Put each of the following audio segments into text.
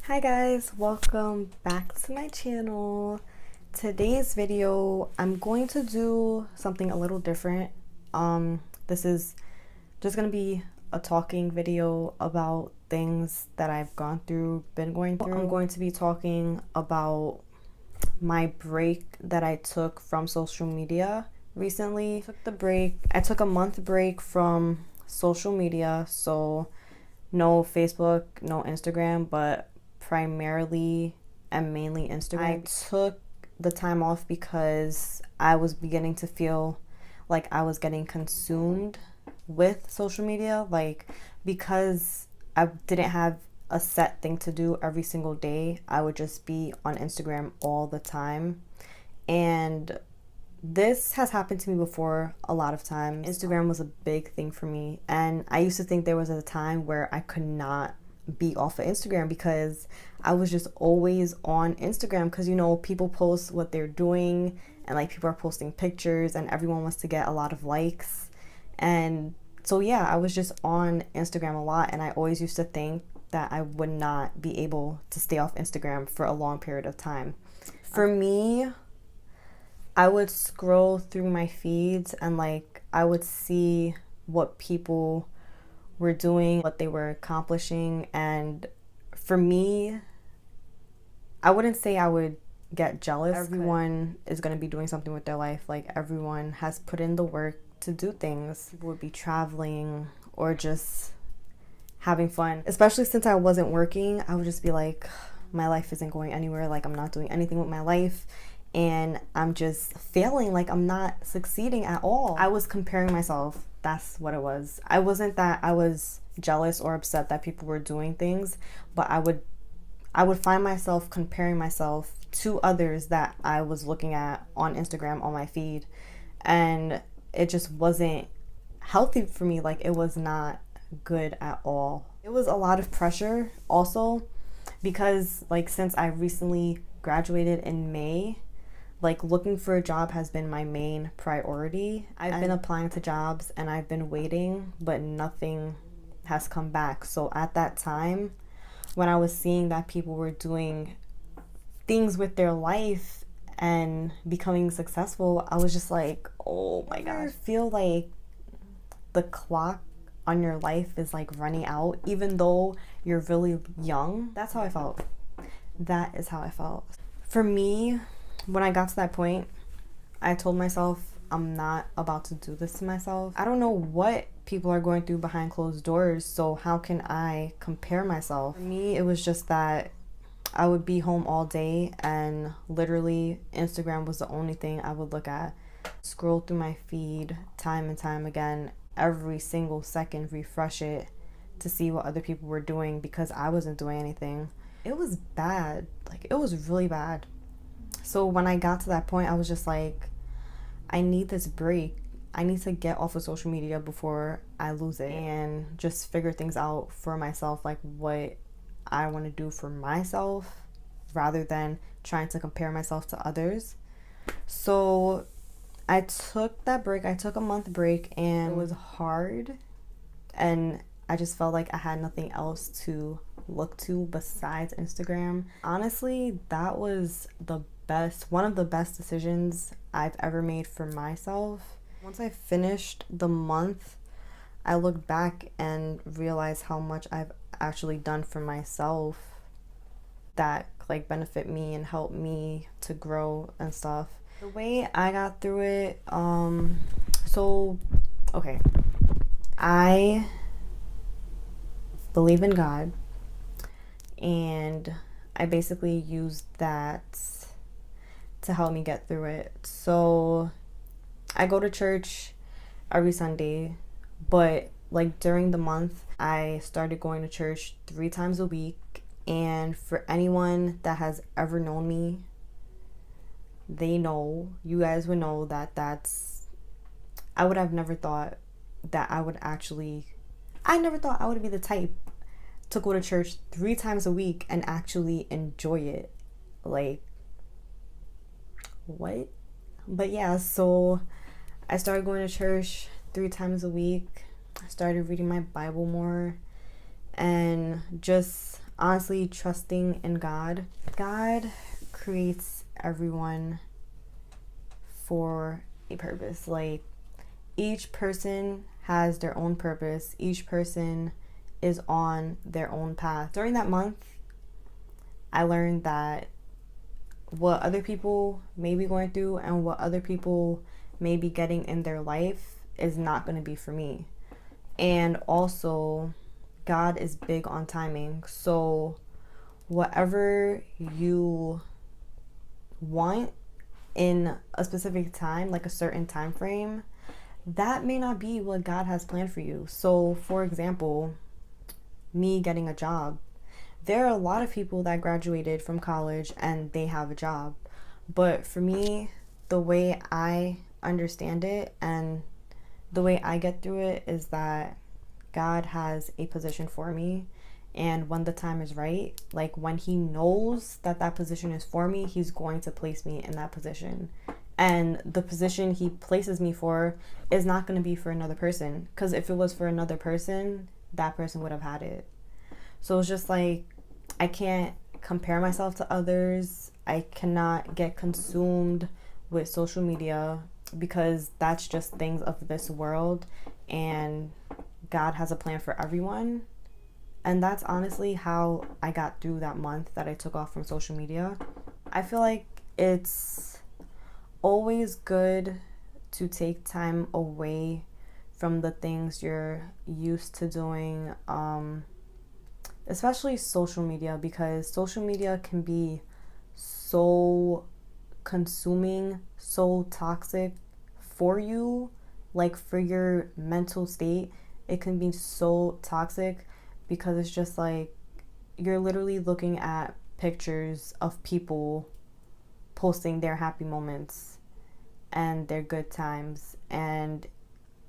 Hi guys, welcome back to my channel. Today's video, I'm going to do something a little different. This is just gonna be a talking video about things that I've been going through. I'm going to be talking about my break that I took from social media recently. I took a month break from social media, so no Facebook, no Instagram, but primarily and mainly Instagram. I took the time off because I was beginning to feel like I was getting consumed with social media, because I didn't have a set thing to do every single day. I would just be on Instagram all the time, and this has happened to me before a lot of times. Instagram was a big thing for me, and I used to think there was a time where I could not be off of Instagram because I was just always on Instagram because, people post what they're doing, and people are posting pictures and everyone wants to get a lot of likes. And so yeah, I was just on Instagram a lot, and I always used to think that I would not be able to stay off Instagram for a long period of time. For me, I would scroll through my feeds and I would see what people were doing, what they were accomplishing, and for me, I wouldn't say I would get jealous. Everyone is going to be doing something with their life. Everyone has put in the work to do things. People would be traveling or just having fun. Especially since I wasn't working, I would just be like, my life isn't going anywhere. I'm not doing anything with my life, and I'm just failing. I'm not succeeding at all. I was comparing myself. That's what it was. I wasn't that I was jealous or upset that people were doing things, but I would find myself comparing myself to others that I was looking at on Instagram on my feed, and it just wasn't healthy for me. It was not good at all. It was a lot of pressure also because since I recently graduated in May, looking for a job has been my main priority. I've been applying to jobs and I've been waiting, but nothing has come back. So at that time, when I was seeing that people were doing things with their life and becoming successful, I was just like, oh my God. I feel like the clock on your life is running out, even though you're really young. That's how I felt. That is how I felt. For me, when I got to that point, I told myself, I'm not about to do this to myself. I don't know what people are going through behind closed doors, so how can I compare myself? For me, it was just that I would be home all day, and literally Instagram was the only thing I would look at. Scroll through my feed time and time again, every single second, refresh it to see what other people were doing because I wasn't doing anything. It was bad. It was really bad. So when I got to that point, I was just like, I need this break. I need to get off of social media before I lose it and just figure things out for myself, what I want to do for myself rather than trying to compare myself to others. So I took that break. I took a month break, and it was hard, and I just felt like I had nothing else to look to besides Instagram. Honestly, that was one of the best decisions I've ever made for myself. Once I finished the month, I looked back and realized how much I've actually done for myself that benefit me and help me to grow and stuff. The way I got through it, okay, I believe in God, and I basically used that to help me get through it. So I go to church every Sunday, but during the month, I started going to church 3 times a week. And for anyone that has ever known me, you guys would know that I would have never thought that I never thought I would be the type to go to church 3 times a week and actually enjoy it. What? But yeah, so I started going to church 3 times a week. I started reading my Bible more, and just honestly trusting in God. God creates everyone for a purpose. Like, each person has their own purpose. Each person is on their own path. During that month, I learned that what other people may be going through and what other people may be getting in their life is not going to be for me. And also, God is big on timing. So whatever you want in a specific time, like a certain time frame, that may not be what God has planned for you. So for example, me getting a job. There are a lot of people that graduated from college and they have a job. But for me, the way I understand it and the way I get through it is that God has a position for me. And when the time is right, like when He knows that that position is for me, He's going to place me in that position. And the position He places me for is not going to be for another person. Because if it was for another person, that person would have had it. So it's just like, I can't compare myself to others. I cannot get consumed with social media because that's just things of this world. And God has a plan for everyone. And that's honestly how I got through that month that I took off from social media. I feel like it's always good to take time away from the things you're used to doing, especially social media, because social media can be so consuming, so toxic for you, like for your mental state. It can be so toxic because it's just like you're literally looking at pictures of people posting their happy moments and their good times. And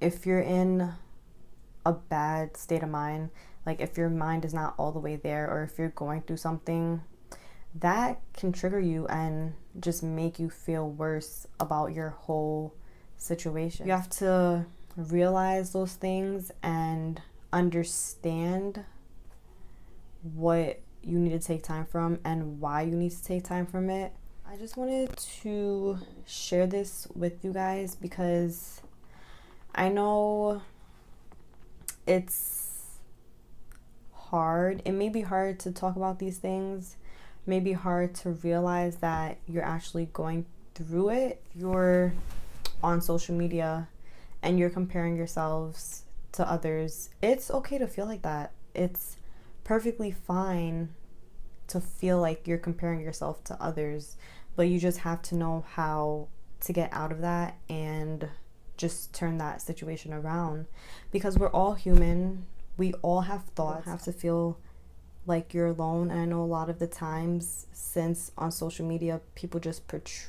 if you're in a bad state of mind, like if your mind is not all the way there, or if you're going through something, that can trigger you and just make you feel worse about your whole situation. You have to realize those things and understand what you need to take time from and why you need to take time from it. I just wanted to share this with you guys because I know it's hard. It may be hard to talk about these things. It may be hard to realize that you're actually going through it. You're on social media and you're comparing yourselves to others. It's okay to feel like that. It's perfectly fine to feel like you're comparing yourself to others, but you just have to know how to get out of that and just turn that situation around, because we're all human. We all have thoughts. You don't have to feel like you're alone. And I know a lot of the times, since on social media people just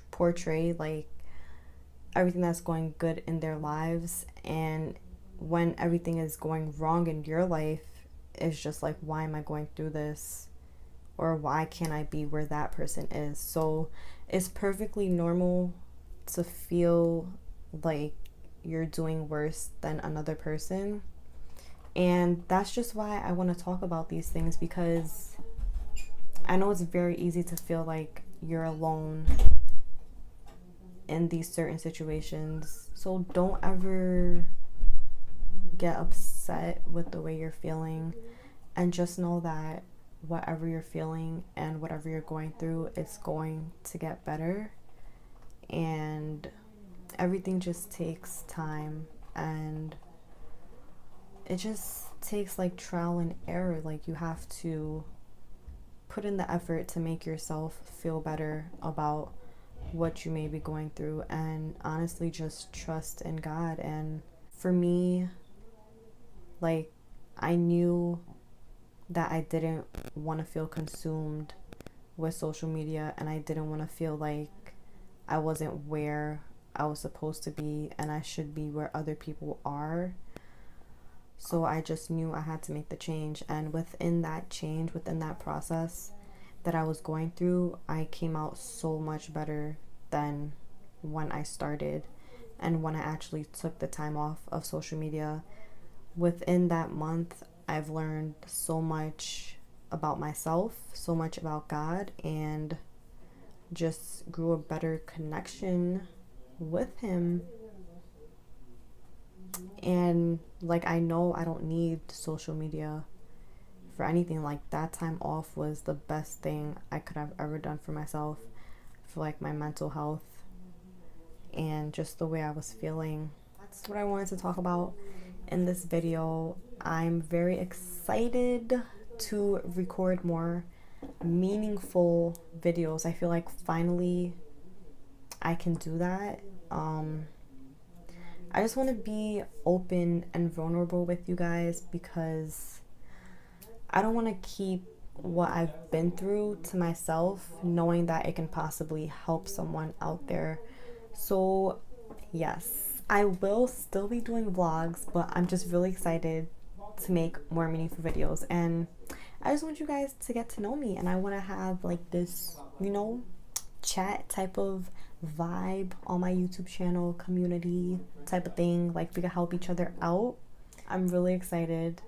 portray like everything that's going good in their lives, and when everything is going wrong in your life, it's just like, why am I going through this? Or why can't I be where that person is? So it's perfectly normal to feel like you're doing worse than another person. And that's just why I want to talk about these things, because I know it's very easy to feel like you're alone in these certain situations. So don't ever get upset with the way you're feeling, and just know that whatever you're feeling and whatever you're going through, it's going to get better. And everything just takes time, and it just takes like trial and error. Like, you have to put in the effort to make yourself feel better about what you may be going through, and honestly just trust in God. And for me, like, I knew that I didn't want to feel consumed with social media, and I didn't want to feel like I wasn't where I was supposed to be and I should be where other people are. So I just knew I had to make the change. And within that change, within that process that I was going through, I came out so much better than when I started and when I actually took the time off of social media. Within that month, I've learned so much about myself, so much about God, and just grew a better connection with Him. And like, I know I don't need social media for anything. Like, that time off was the best thing I could have ever done for myself, for like my mental health and just the way I was feeling. That's what I wanted to talk about in this video. I'm very excited to record more meaningful videos. I feel like finally I can do that. I just want to be open and vulnerable with you guys because I don't want to keep what I've been through to myself, knowing that it can possibly help someone out there. So yes, I will still be doing vlogs, but I'm just really excited to make more meaningful videos. And I just want you guys to get to know me, and I want to have like this, you know, chat type of vibe on my YouTube channel, community type of thing. Like, we can help each other out. I'm really excited,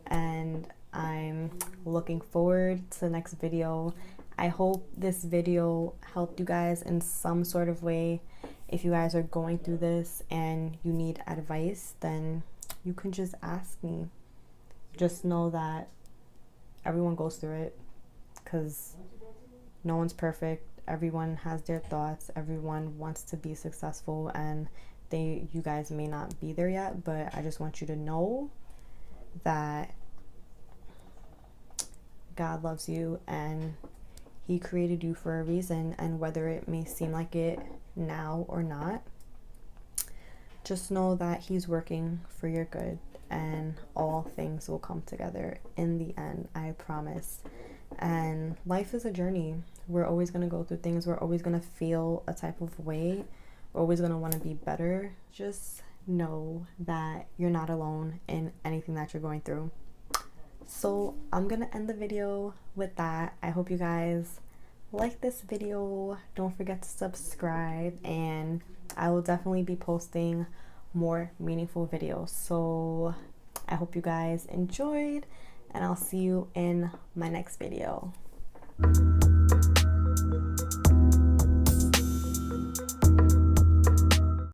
and I'm looking forward to the next video. I hope this video helped you guys in some sort of way. If you guys are going through this and you need advice, then you can just ask me. Just know that everyone goes through it, because no one's perfect. Everyone has their thoughts. Everyone wants to be successful, and you guys may not be there yet, but I just want you to know that God loves you and He created you for a reason. And whether it may seem like it now or not, just know that He's working for your good, and all things will come together in the end, I promise. And life is a journey. We're always going to go through things. We're always going to feel a type of way. We're always going to want to be better. Just know that you're not alone in anything that you're going through. So I'm going to end the video with that. I hope you guys like this video. Don't forget to subscribe, and I will definitely be posting more meaningful videos. So I hope you guys enjoyed, and I'll see you in my next video.